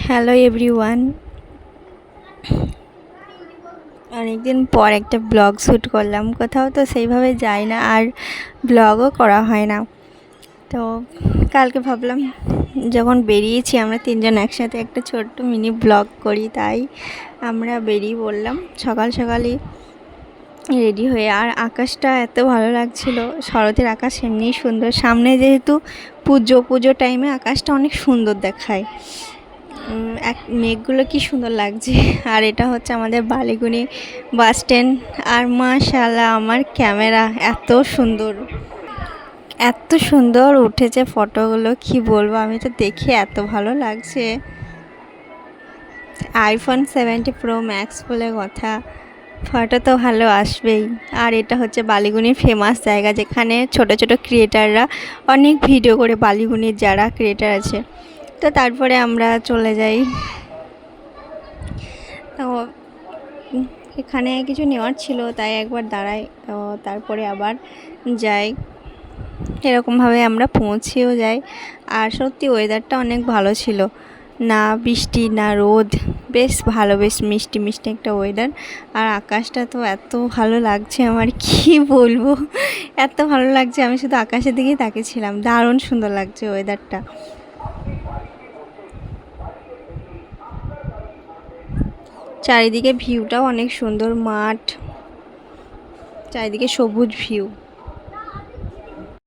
Hello everyone. অনেকদিন পর একটা ব্লগ শ্যুট করলাম। কোথাও তো সেইভাবে যাই না, আর ব্লগও করা হয় না। তো কালকে ভাবলাম যখন বেরিয়েছি আমরা তিনজন একসাথে একটা ছোট্ট মিনি ব্লগ করি, তাই আমরা বেরিয়ে পড়লাম সকাল সকালই রেডি হয়ে। আর আকাশটা এত ভালো লাগছিল, শরতের আকাশ এমনিই সুন্দর, সামনে যেহেতু পুজো টাইমে আকাশটা অনেক সুন্দর দেখায়। মেঘগুলো কি সুন্দর লাগছে। আর এটা হচ্ছে আমাদের বালিগুনি বাস স্ট্যান্ড। আর মাশাআল্লাহ আমার ক্যামেরা এত সুন্দর উঠেছে ফটোগুলো, কি বলবো, আমি তো দেখে এত ভালো লাগছে। আইফোন 70 প্রো ম্যাক্স বলে কথা, ফটো তো ভালো আসবেই। আর এটা হচ্ছে বালিগুনির ফেমাস জায়গা, যেখানে ছোট ছোট ক্রিয়েটাররা অনেক ভিডিও করে, বালিগুনির যারা ক্রিয়েটার আছে। তো তারপরে আমরা চলে যাই। তো এখানে কিছু নেওয়ার ছিল, তাই একবার দাঁড়াই, তারপরে আবার যাই। এরকমভাবে আমরা পৌঁছেও যাই। আর সত্যি ওয়েদারটা অনেক ভালো ছিল, না বৃষ্টি না রোদ, বেশ ভালো, বেশ মিষ্টি মিষ্টি একটা ওয়েদার। আর আকাশটা তো এত ভালো লাগছে, আমার কি বলবো, এত ভালো লাগছে, আমি শুধু আকাশের দিকেই তাকিয়েছিলাম। দারুণ সুন্দর লাগছে ওয়েদারটা। চারিদিকে ভিউটাও অনেক সুন্দর, মাঠ, চারিদিকে সবুজ ভিউ।